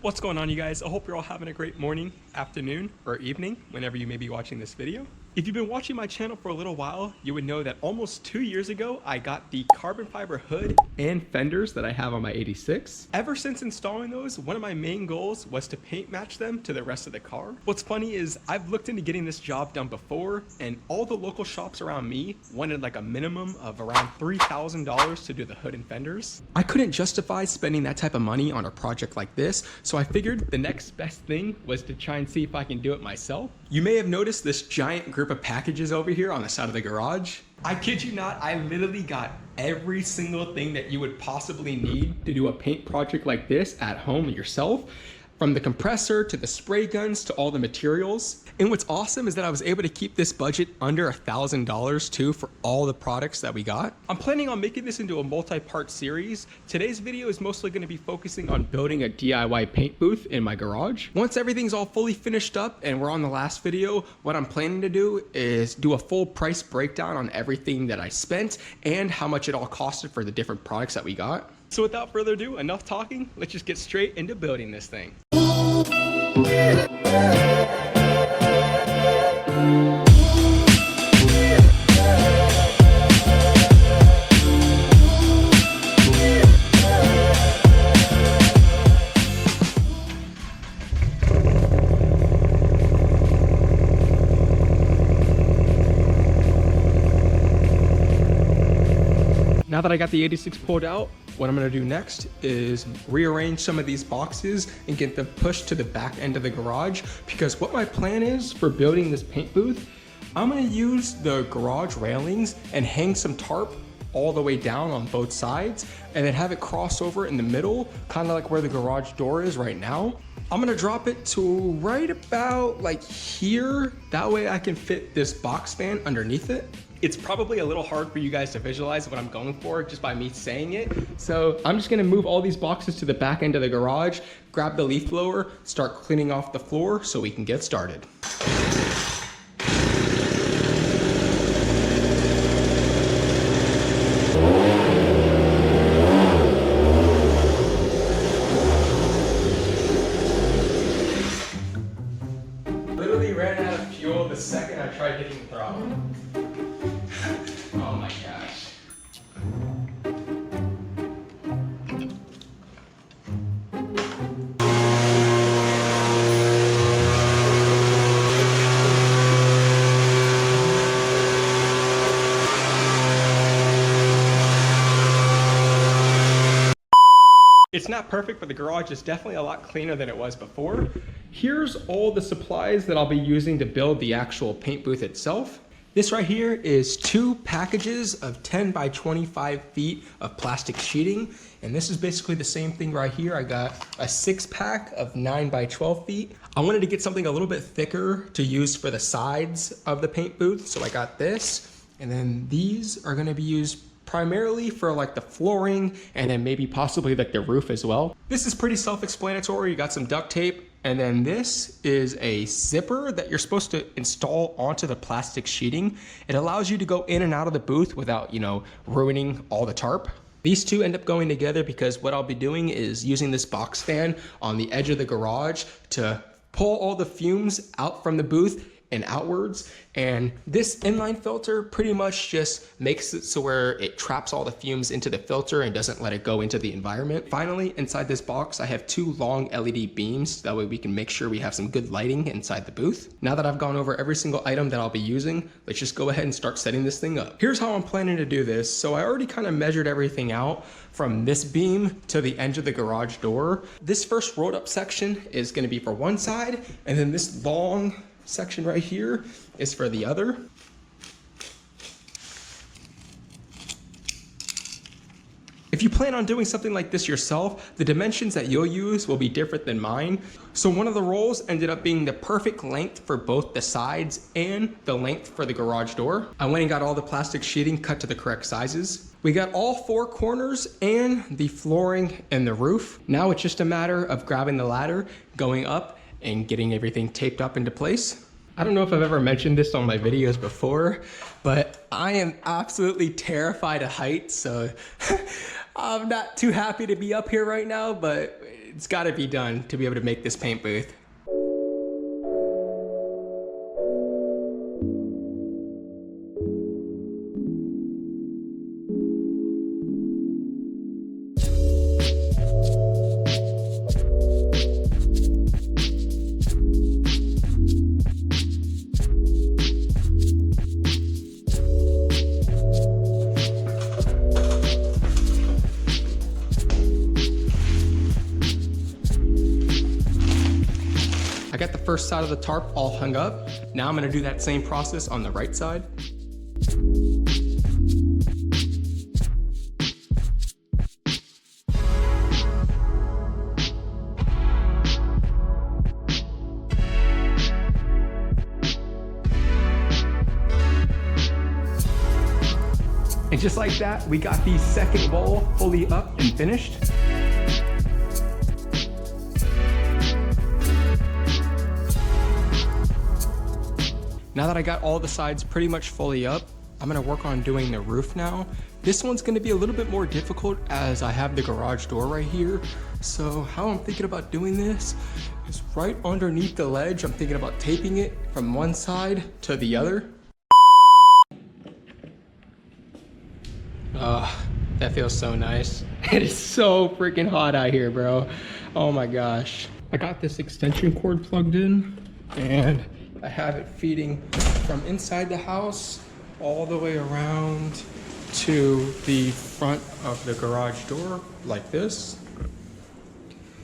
What's going on, you guys? I hope you're all having a great morning, afternoon, or evening whenever you may be watching this video. If you've been watching my channel for a little while, you would know that almost 2 years ago, I got the carbon fiber hood and fenders that I have on my 86. Ever since installing those, one of my main goals was to paint match them to the rest of the car. What's funny is I've looked into getting this job done before, and all the local shops around me wanted like a minimum of around $3,000 to do the hood and fenders. I couldn't justify spending that type of money on a project like this, so I figured the next best thing was to try and see if I can do it myself. You may have noticed this giant group of packages over here on the side of the garage. I kid you not, I literally got every single thing that you would possibly need to do a paint project like this at home yourself. From the compressor to the spray guns to all the materials. And what's awesome is that I was able to keep this budget under $1,000 too for all the products that we got. I'm planning on making this into a multi-part series. Today's video is mostly going to be focusing on building a DIY paint booth in my garage. Once everything's all fully finished up and we're on the last video, what I'm planning to do is do a full price breakdown on everything that I spent and how much it all costed for the different products that we got. So without further ado, enough talking, let's just get straight into building this thing. Now that I got the 86 pulled out, what I'm gonna do next is rearrange some of these boxes and get them pushed to the back end of the garage, because what my plan is for building this paint booth, I'm gonna use the garage railings and hang some tarp all the way down on both sides and then have it cross over in the middle, kind of like where the garage door is right now. I'm gonna drop it to right about like here. That way I can fit this box fan underneath it. It's probably a little hard for you guys to visualize what I'm going for just by me saying it. So I'm just gonna move all these boxes to the back end of the garage, grab the leaf blower, start cleaning off the floor so we can get started. Literally ran out of fuel the second I tried hitting the throttle. Oh my gosh. It's not perfect, but the garage is definitely a lot cleaner than it was before. Here's all the supplies that I'll be using to build the actual paint booth itself. This right here is 2 packages of 10 by 25 feet of plastic sheeting. And this is basically the same thing right here. I got a 6-pack of 9 by 12 feet. I wanted to get something a little bit thicker to use for the sides of the paint booth. So I got this, and then these are gonna be used primarily for like the flooring and then maybe possibly like the roof as well. This is pretty self-explanatory. You got some duct tape, and then this is a zipper that you're supposed to install onto the plastic sheeting. It allows you to go in and out of the booth without, ruining all the tarp. These two end up going together because what I'll be doing is using this box fan on the edge of the garage to pull all the fumes out from the booth and outwards. And this inline filter pretty much just makes it so where it traps all the fumes into the filter and doesn't let it go into the environment. Finally, inside this box, I have 2 long LED beams. That way we can make sure we have some good lighting inside the booth. Now that I've gone over every single item that I'll be using, let's just go ahead and start setting this thing up. Here's how I'm planning to do this. So I already kind of measured everything out from this beam to the edge of the garage door. This first rolled up section is gonna be for one side, and then this long section right here is for the other. If you plan on doing something like this yourself, the dimensions that you'll use will be different than mine. So one of the rolls ended up being the perfect length for both the sides and the length for the garage door. I went and got all the plastic sheeting cut to the correct sizes. We got all 4 corners and the flooring and the roof. Now it's just a matter of grabbing the ladder, going up, and getting everything taped up into place. I don't know if I've ever mentioned this on my videos before, but I am absolutely terrified of heights, so I'm not too happy to be up here right now, but It's gotta be done to be able to make this paint booth. I got the first side of the tarp all hung up. Now I'm gonna do that same process on the right side. And just like that, we got the second wall fully up and finished. Now that I got all the sides pretty much fully up, I'm gonna work on doing the roof now. This one's gonna be a little bit more difficult as I have the garage door right here. So how I'm thinking about doing this is right underneath the ledge. I'm thinking about taping it from one side to the other. That feels so nice. It is so freaking hot out here, bro. Oh my gosh. I got this extension cord plugged in and I have it feeding from inside the house all the way around to the front of the garage door like this.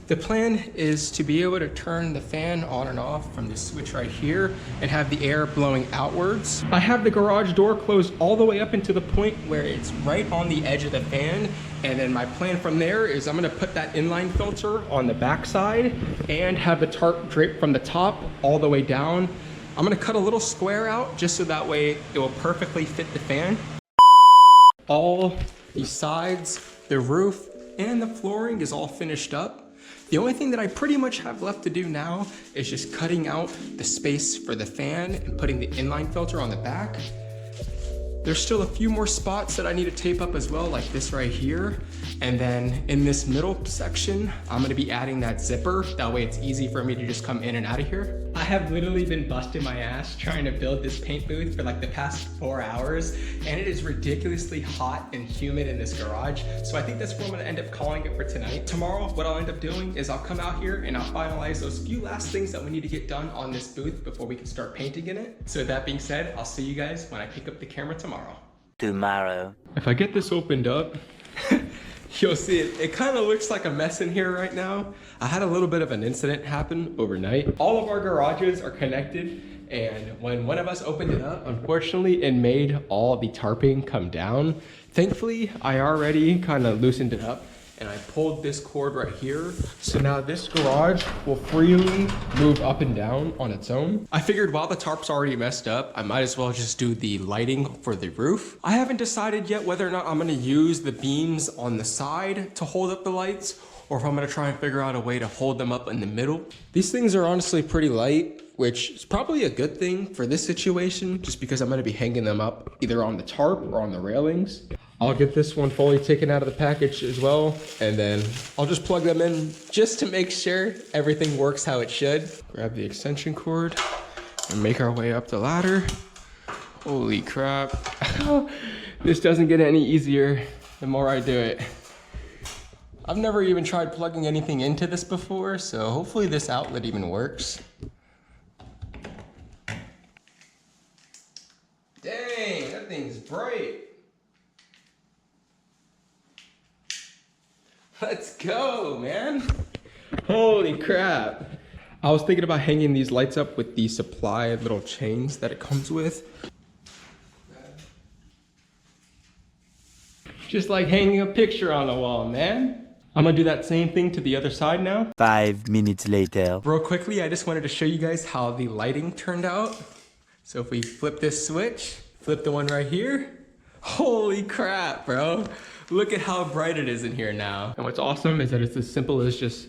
The plan is to be able to turn the fan on and off from this switch right here and have the air blowing outwards. I have the garage door closed all the way up into the point where it's right on the edge of the fan. And then my plan from there is I'm gonna put that inline filter on the back side and have the tarp draped from the top all the way down. I'm gonna cut a little square out just so that way it will perfectly fit the fan. All the sides, the roof, and the flooring is all finished up. The only thing that I pretty much have left to do now is just cutting out the space for the fan and putting the inline filter on the back. There's still a few more spots that I need to tape up as well, like this right here. And then in this middle section, I'm gonna be adding that zipper. That way it's easy for me to just come in and out of here. I have literally been busting my ass trying to build this paint booth for like the past 4 hours, and it is ridiculously hot and humid in this garage. So I think that's what I'm gonna end up calling it for tonight. Tomorrow, what I'll end up doing is I'll come out here and I'll finalize those few last things that we need to get done on this booth before we can start painting in it. So with that being said, I'll see you guys when I pick up the camera tomorrow. If I get this opened up, you'll see it kind of looks like a mess in here right now. I had a little bit of an incident happen overnight. All of our garages are connected, and when one of us opened it up, unfortunately, it made all the tarping come down. Thankfully, I already kind of loosened it up, and I pulled this cord right here. So now this garage will freely move up and down on its own. I figured while the tarp's already messed up, I might as well just do the lighting for the roof. I haven't decided yet whether or not I'm gonna use the beams on the side to hold up the lights, or if I'm gonna try and figure out a way to hold them up in the middle. These things are honestly pretty light, which is probably a good thing for this situation, just because I'm gonna be hanging them up either on the tarp or on the railings. I'll get this one fully taken out of the package as well, and then I'll just plug them in just to make sure everything works how it should. Grab the extension cord and make our way up the ladder. Holy crap. This doesn't get any easier the more I do it. I've never even tried plugging anything into this before, so hopefully this outlet even works. Dang, that thing's bright. Let's go, man. Holy crap. I was thinking about hanging these lights up with the supply little chains that it comes with. Just like hanging a picture on the wall, man. I'm gonna do that same thing to the other side now. 5 minutes later. Real quickly, I just wanted to show you guys how the lighting turned out. So if we flip this switch, flip the one right here. Holy crap, bro. Look at how bright it is in here now. And what's awesome is that it's as simple as just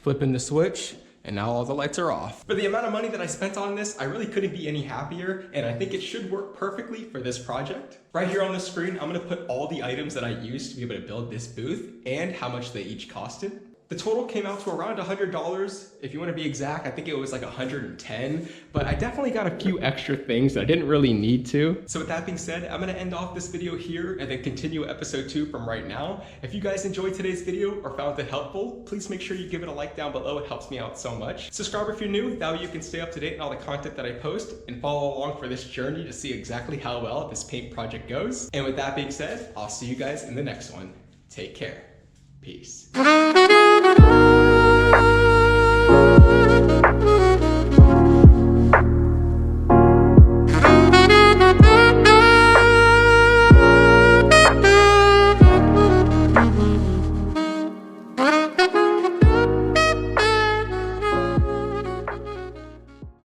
flipping the switch, and now all the lights are off. For the amount of money that I spent on this, I really couldn't be any happier, and I think it should work perfectly for this project. Right here on the screen, I'm gonna put all the items that I used to be able to build this booth and how much they each costed. The total came out to around $100. If you want to be exact, I think it was like 110, but I definitely got a few extra things that I didn't really need to. So with that being said, I'm going to end off this video here and then continue episode 2 from right now. If you guys enjoyed today's video or found it helpful, please make sure you give it a like down below. It helps me out so much. Subscribe if you're new, that way you can stay up to date on all the content that I post and follow along for this journey to see exactly how well this paint project goes. And with that being said, I'll see you guys in the next one. Take care. Peace.